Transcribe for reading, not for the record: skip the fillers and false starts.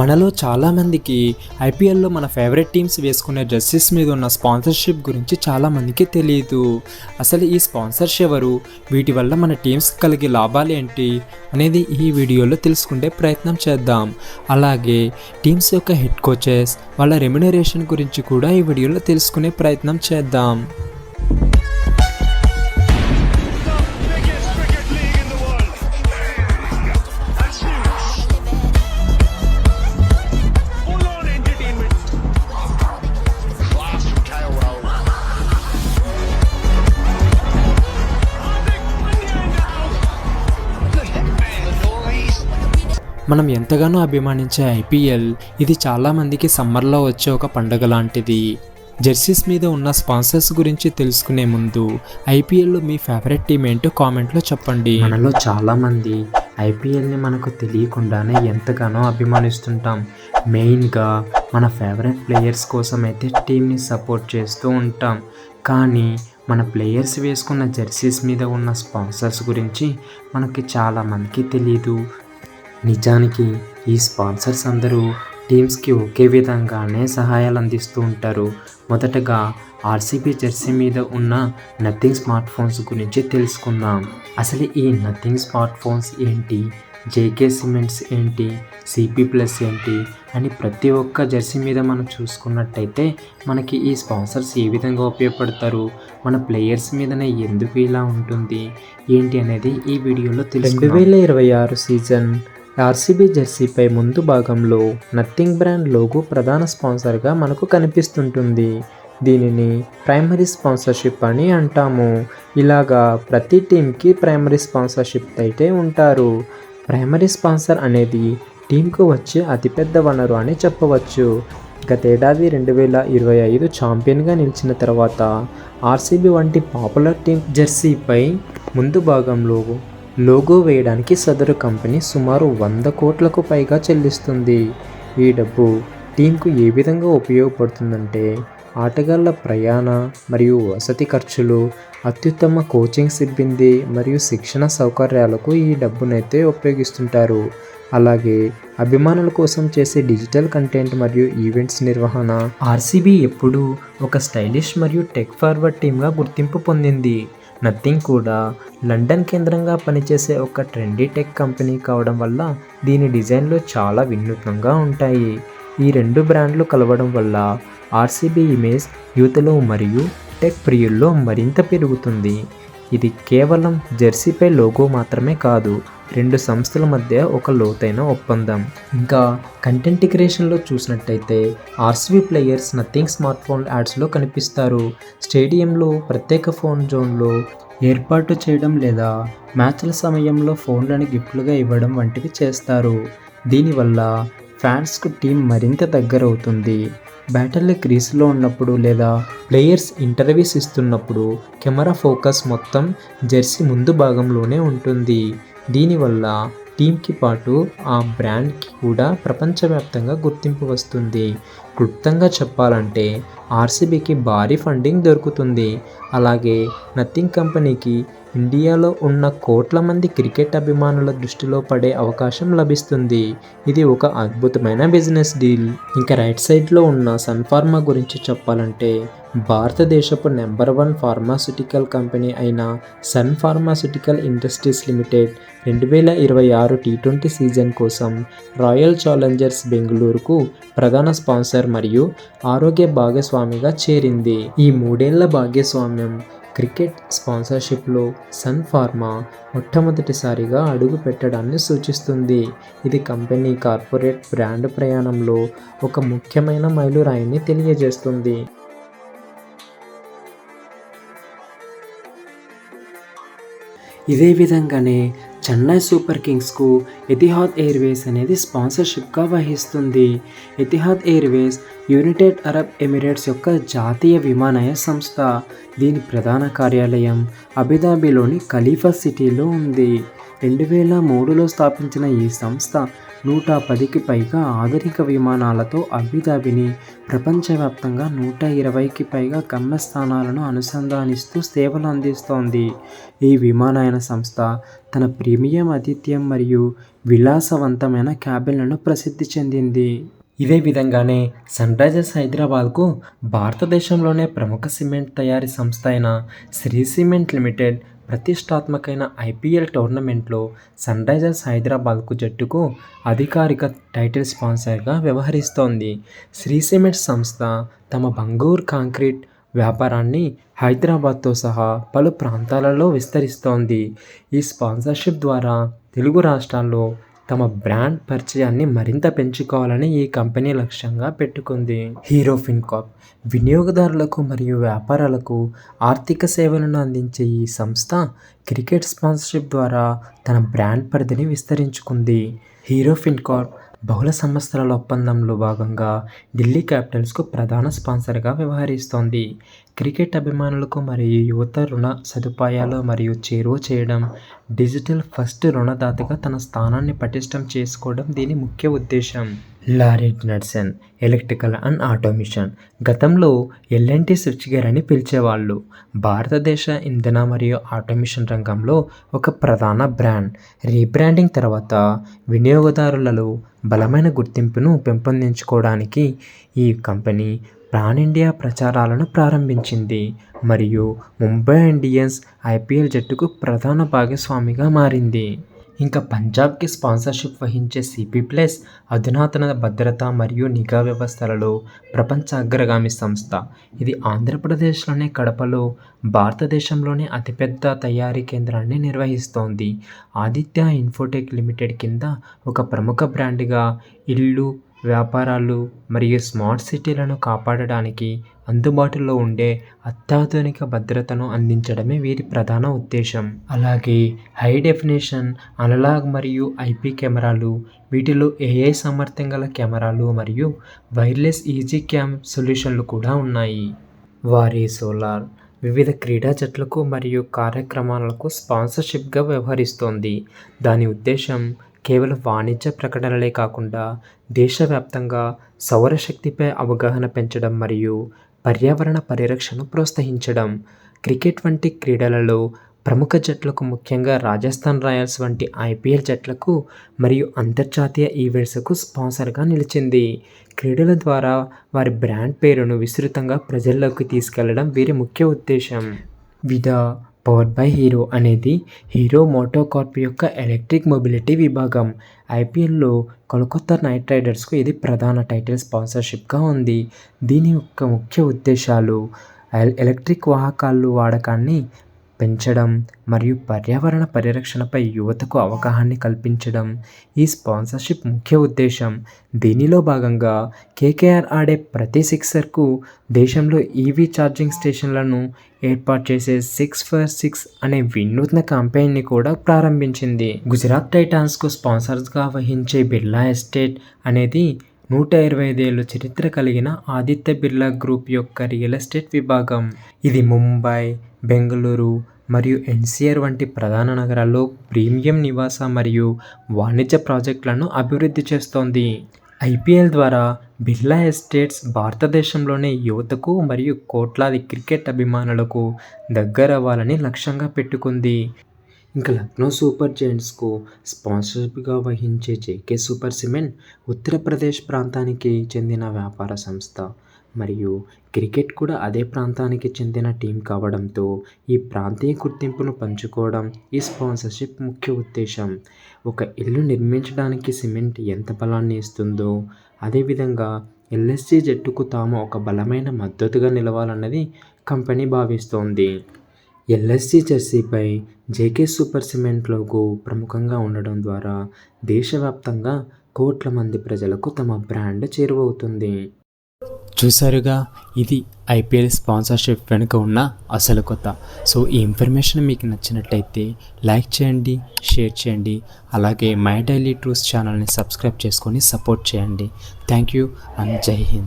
మనలో చాలామందికి ఐపీఎల్లో మన ఫేవరెట్ టీమ్స్ వేసుకునే డ్రెస్సెస్ మీద ఉన్న స్పాన్సర్షిప్ గురించి చాలామందికి తెలియదు. అసలు ఈ స్పాన్సర్స్ ఎవరు, వీటి వల్ల మన టీమ్స్ కలిగే లాభాలు ఏంటి అనేది ఈ వీడియోలో తెలుసుకునే ప్రయత్నం చేద్దాం. అలాగే టీమ్స్ యొక్క హెడ్ కోచెస్, వాళ్ళ రెమ్యునరేషన్ గురించి కూడా ఈ వీడియోలో తెలుసుకునే ప్రయత్నం చేద్దాం. మనం ఎంతగానో అభిమానించే ఐపీఎల్ ఇది చాలామందికి సమ్మర్లో వచ్చే ఒక పండుగ లాంటిది. జెర్సీస్ మీద ఉన్న స్పాన్సర్స్ గురించి తెలుసుకునే ముందు ఐపీఎల్లో మీ ఫేవరెట్ టీం ఏంటో కామెంట్లో చెప్పండి. మనలో చాలామంది ఐపీఎల్ని మనకు తెలియకుండానే ఎంతగానో అభిమానిస్తుంటాం. మెయిన్గా మన ఫేవరెట్ ప్లేయర్స్ కోసం అయితే టీంని సపోర్ట్ చేస్తూ ఉంటాం. కానీ మన ప్లేయర్స్ వేసుకున్న జెర్సీస్ మీద ఉన్న స్పాన్సర్స్ గురించి మనకి చాలామందికి తెలీదు. నిజానికి ఈ స్పాన్సర్స్ అందరూ టీమ్స్కి ఒకే విధంగానే సహాయాలు అందిస్తూ ఉంటారు. మొదటగా ఆర్సీబీ జెర్సీ మీద ఉన్న నథింగ్ స్మార్ట్ ఫోన్స్ గురించి తెలుసుకుందాం. అసలు ఈ నథింగ్ స్మార్ట్ ఫోన్స్ ఏంటి, జేకే సిమెంట్స్ ఏంటి, సిపి ప్లస్ ఏంటి అని ప్రతి ఒక్క జెర్సీ మీద మనం చూసుకున్నట్టయితే మనకి ఈ స్పాన్సర్స్ ఏ విధంగా ఉపయోగపడతారు, మన ప్లేయర్స్ మీదనే ఎందుకు ఇలా ఉంటుంది ఏంటి అనేది ఈ వీడియోలో తెలుసుకుందాం. 2026 సీజన్ ఆర్సీబీ జెర్సీపై ముందు భాగంలో నథింగ్ బ్రాండ్ లోగో ప్రధాన స్పాన్సర్గా మనకు కనిపిస్తుంటుంది. దీనిని ప్రైమరీ స్పాన్సర్షిప్ అని అంటాము. ఇలాగా ప్రతి టీంకి ప్రైమరీ స్పాన్సర్షిప్ అయితే ఉంటారు. ప్రైమరీ స్పాన్సర్ అనేది టీంకు వచ్చే అతిపెద్ద వనరు అని చెప్పవచ్చు. గతేడాది 2025 ఛాంపియన్గా నిలిచిన తర్వాత ఆర్సీబీ వంటి పాపులర్ టీం జెర్సీపై ముందు భాగంలో లోగో వేయడానికి సదరు కంపెనీ సుమారు 100 కోట్లకు పైగా చెల్లిస్తుంది. ఈ డబ్బు టీంకు ఏ విధంగా ఉపయోగపడుతుందంటే ఆటగాళ్ల ప్రయాణ మరియు వసతి ఖర్చులు, అత్యుత్తమ కోచింగ్ సిబ్బంది మరియు శిక్షణ సౌకర్యాలకు ఈ డబ్బునైతే ఉపయోగిస్తుంటారు. అలాగే అభిమానుల కోసం చేసే డిజిటల్ కంటెంట్ మరియు ఈవెంట్స్ నిర్వహణ. ఆర్సీబీ ఎప్పుడూ ఒక స్టైలిష్ మరియు టెక్ ఫార్వర్డ్ టీమ్గా గుర్తింపు పొందింది. నథింగ్ కూడా లండన్ కేంద్రంగా పనిచేసే ఒక ట్రెండీ టెక్ కంపెనీ కావడం వల్ల దీని డిజైన్లు చాలా వినూత్నంగా ఉంటాయి. ఈ రెండు బ్రాండ్లు కలవడం వల్ల ఆర్సీబీ ఇమేజ్ యువతలో మరియు టెక్ ప్రియుల్లో మరింత పెరుగుతుంది. ఇది కేవలం జెర్సీపై లోగో మాత్రమే కాదు, రెండు సంస్థల మధ్య ఒక లోతైన ఒప్పందం. ఇంకా కంటెంట్ క్రియేషన్లో చూసినట్టయితే RCB players nothing smart phone యాడ్స్లో కనిపిస్తారు. స్టేడియంలో ప్రత్యేక ఫోన్ జోన్లో ఏర్పాటు చేయడం లేదా మ్యాచ్ల సమయంలో ఫోన్లను గిఫ్ట్లుగా ఇవ్వడం వంటివి చేస్తారు. దీనివల్ల ఫ్యాన్స్కు టీం మరింత దగ్గరవుతుంది. బ్యాటర్లు క్రీస్లో ఉన్నప్పుడు లేదా ప్లేయర్స్ ఇంటర్వ్యూస్ ఇస్తున్నప్పుడు కెమెరా ఫోకస్ మొత్తం జెర్సీ ముందు భాగంలోనే ఉంటుంది. దీనివల్ల టీంకి పాటు ఆ బ్రాండ్కి కూడా ప్రపంచవ్యాప్తంగా గుర్తింపు వస్తుంది. క్లుప్తంగా చెప్పాలంటే ఆర్సీబీకి భారీ ఫండింగ్ దొరుకుతుంది. అలాగే నథింగ్ కంపెనీకి ఇండియాలో ఉన్న కోట్ల మంది క్రికెట్ అభిమానుల దృష్టిలో పడే అవకాశం లభిస్తుంది. ఇది ఒక అద్భుతమైన బిజినెస్ డీల్. ఇంకా రైట్ సైడ్లో ఉన్న సన్ ఫార్మా గురించి చెప్పాలంటే భారతదేశపు నెంబర్ 1 ఫార్మాస్యూటికల్ కంపెనీ అయిన సన్ ఫార్మాస్యూటికల్ ఇండస్ట్రీస్ లిమిటెడ్ 2026 టీ20 సీజన్ కోసం రాయల్ ఛాలెంజర్స్ బెంగళూరుకు ప్రధాన స్పాన్సర్ మరియు ఆరోగ్య భాగస్వామిగా చేరింది. ఈ 3 ఏళ్ల భాగస్వామ్యం క్రికెట్ స్పాన్సర్షిప్లో సన్ ఫార్మా మొట్టమొదటిసారిగా అడుగు పెట్టడాన్ని సూచిస్తుంది. ఇది కంపెనీ కార్పొరేట్ బ్రాండ్ ప్రయాణంలో ఒక ముఖ్యమైన మైలురాయిని తెలియజేస్తుంది. ఇదే విధంగానే చెన్నై సూపర్ కింగ్స్కు ఎతిహాద్ ఎయిర్వేస్ అనేది స్పాన్సర్షిప్గా వహిస్తుంది. Etihad Airways United Arab Emirates యొక్క జాతీయ విమానయాన సంస్థ. దీని ప్రధాన కార్యాలయం అబుదాబిలోని ఖలీఫా సిటీలో ఉంది. 2003లో స్థాపించిన ఈ సంస్థ 110కి పైగా ఆధునిక విమానాలతో అబుదాబిని ప్రపంచవ్యాప్తంగా 120కి పైగా గమ్యస్థానాలను అనుసంధానిస్తూ సేవలు అందిస్తోంది. ఈ విమానయాన సంస్థ తన ప్రీమియం ఆతిథ్యం మరియు విలాసవంతమైన క్యాబిన్లను ప్రసిద్ధి చెందింది. ఇదే విధంగానే సన్ రైజర్స్ హైదరాబాద్కు భారతదేశంలోనే ప్రముఖ సిమెంట్ తయారీ సంస్థ అయిన శ్రీ సిమెంట్ లిమిటెడ్ ప్రతిష్టాత్మకమైన ఐపీఎల్ టోర్నమెంట్లో సన్ రైజర్స్ హైదరాబాద్కు జట్టుకు అధికారిక టైటిల్ స్పాన్సర్గా వ్యవహరిస్తోంది. శ్రీ సిమెంట్ సంస్థ తమ బంగూర్ కాంక్రీట్ వ్యాపారాన్ని హైదరాబాద్తో సహా పలు ప్రాంతాలలో విస్తరిస్తోంది. ఈ స్పాన్సర్షిప్ ద్వారా తెలుగు రాష్ట్రాల్లో తమ బ్రాండ్ పరిచయాన్ని మరింత పెంచుకోవాలని ఈ కంపెనీ లక్ష్యంగా పెట్టుకుంది. హీరో ఫిన్కార్ప్ వినియోగదారులకు మరియు వ్యాపారాలకు ఆర్థిక సేవలను అందించే ఈ సంస్థ క్రికెట్ స్పాన్సర్షిప్ ద్వారా తన బ్రాండ్ పరిధిని విస్తరించుకుంది. హీరో ఫిన్కార్ప్ బహుళ సంస్థల ఒప్పందంలో భాగంగా ఢిల్లీ క్యాపిటల్స్కు ప్రధాన స్పాన్సర్గా వ్యవహరిస్తోంది. క్రికెట్ అభిమానులకు మరియు యువత రుణ సదుపాయాలు మరియు చేరువ చేయడం, డిజిటల్ ఫస్ట్ రుణదాతగా తన స్థానాన్ని పటిష్టం చేసుకోవడం దీని ముఖ్య ఉద్దేశం. లారిడ్ నడ్సన్ ఎలక్ట్రికల్ అండ్ ఆటోమేషన్ గతంలో ఎల్ఎన్టీ స్విచ్గేర్ అని పిలిచేవాళ్ళు. భారతదేశ ఇంధన మరియు ఆటోమేషన్ రంగంలో ఒక ప్రధాన బ్రాండ్. రీబ్రాండింగ్ తర్వాత వినియోగదారులలో బలమైన గుర్తింపును పెంపొందించుకోవడానికి ఈ కంపెనీ పాన్ ఇండియా ప్రచారాలను ప్రారంభించింది మరియు ముంబై ఇండియన్స్ ఐపీఎల్ జట్టుకు ప్రధాన భాగస్వామిగా మారింది. ఇంకా పంజాబ్కి స్పాన్సర్షిప్ వహించే సిపి ప్లస్ అధునాతన భద్రత మరియు నిఘా వ్యవస్థలలో ప్రపంచ అగ్రగామి సంస్థ. ఇది ఆంధ్రప్రదేశ్లోని కడపలో భారతదేశంలోని అతిపెద్ద తయారీ కేంద్రాన్ని నిర్వహిస్తోంది. ఆదిత్య ఇన్ఫోటెక్ లిమిటెడ్ కింద ఒక ప్రముఖ బ్రాండ్గా ఇళ్ళు, వ్యాపారాలు మరియు స్మార్ట్ సిటీలను కాపాడడానికి అందుబాటులో ఉండే అత్యాధునిక భద్రతను అందించడమే వీరి ప్రధాన ఉద్దేశం. అలాగే హై డెఫినేషన్ అనలాగ్ మరియు ఐపీ కెమెరాలు, వీటిలో ఏఐ సామర్థ్యం గల కెమెరాలు మరియు వైర్లెస్ ఈజీ క్యామ్ సొల్యూషన్లు కూడా ఉన్నాయి. వారీ సోలార్ వివిధ క్రీడా జట్లకు మరియు కార్యక్రమాలకు స్పాన్సర్షిప్గా వ్యవహరిస్తోంది. దాని ఉద్దేశం కేవలం వాణిజ్య ప్రకటనలే కాకుండా దేశవ్యాప్తంగా సౌరశక్తిపై అవగాహన పెంచడం మరియు పర్యావరణ పరిరక్షణను ప్రోత్సహించడం. క్రికెట్ వంటి క్రీడలలో ప్రముఖ జట్లకు, ముఖ్యంగా రాజస్థాన్ రాయల్స్ వంటి ఐపీఎల్ జట్లకు మరియు అంతర్జాతీయ ఈవెంట్స్కు స్పాన్సర్గా నిలిచింది. క్రీడల ద్వారా వారి బ్రాండ్ పేరును విస్తృతంగా ప్రజల్లోకి తీసుకెళ్లడం వీరి ముఖ్య ఉద్దేశం. విదా పవర్డ్ బై హీరో అనేది హీరో మోటోకార్ప్ యొక్క ఎలక్ట్రిక్ మొబిలిటీ విభాగం. ఐపీఎల్లో కోల్కతా నైట్ రైడర్స్కు ఇది ప్రధాన టైటిల్ స్పాన్సర్షిప్గా ఉంది. దీని యొక్క ముఖ్య ఉద్దేశాలు ఎలక్ట్రిక్ వాహకాలు వాడకాన్ని పెంచడం మరియు పర్యావరణ పరిరక్షణపై యువతకు అవగాహన కల్పించడం ఈ స్పాన్సర్షిప్ ముఖ్య ఉద్దేశం. దీనిలో భాగంగా కేకేఆర్ ఆడే ప్రతి సిక్సర్కు దేశంలో ఈవీ ఛార్జింగ్ స్టేషన్లను ఏర్పాటు చేసే 6 for 6 అనే వినూత్న క్యాంపెయిన్ని కూడా ప్రారంభించింది. గుజరాత్ టైటాన్స్కు స్పాన్సర్స్గా వహించే బిర్లా ఎస్టేట్ అనేది 125 ఏళ్ల చరిత్ర కలిగిన ఆదిత్య బిర్లా గ్రూప్ యొక్క రియల్ ఎస్టేట్ విభాగం. ఇది ముంబై, బెంగళూరు మరియు ఎన్సీఆర్ వంటి ప్రధాన నగరాల్లో ప్రీమియం నివాస మరియు వాణిజ్య ప్రాజెక్టులను అభివృద్ధి చేస్తోంది. ఐపీఎల్ ద్వారా బిర్లా ఎస్టేట్స్ భారతదేశంలోని యువతకు మరియు కోట్లాది క్రికెట్ అభిమానులకు దగ్గరవ్వాలని లక్ష్యంగా పెట్టుకుంది. ఇంకా లక్నో సూపర్ జెయింట్స్కు స్పాన్సర్షిప్గా వహించే జేకే సూపర్ సిమెంట్ ఉత్తరప్రదేశ్ ప్రాంతానికి చెందిన వ్యాపార సంస్థ మరియు క్రికెట్ కూడా అదే ప్రాంతానికి చెందిన టీం కావడంతో ఈ ప్రాంతీయ గుర్తింపును పంచుకోవడం ఈ స్పాన్సర్షిప్ ముఖ్య ఉద్దేశం. ఒక ఇల్లు నిర్మించడానికి సిమెంట్ ఎంత బలాన్ని ఇస్తుందో అదేవిధంగా ఎల్ఎస్జీ జట్టుకు తాము ఒక బలమైన మద్దతుగా నిలవాలన్నది కంపెనీ భావిస్తోంది. ఎల్ఎస్జీ జెర్సీపై జేకే సూపర్ సిమెంట్ లోగో ప్రముఖంగా ఉండడం ద్వారా దేశవ్యాప్తంగా కోట్ల మంది ప్రజలకు తమ బ్రాండ్ చేరువవుతుంది. చూసారుగా, ఇది ఐపీఎల్ స్పాన్సర్షిప్ వెనుక ఉన్న అసలు కొత్త. సో ఈ ఇన్ఫర్మేషన్ మీకు నచ్చినట్లయితే లైక్ చేయండి, షేర్ చేయండి, అలాగే మై డైలీ ట్రూత్స్ ఛానల్ని సబ్స్క్రైబ్ చేసుకొని సపోర్ట్ చేయండి. థ్యాంక్ యూ అండ్ జై హింద్.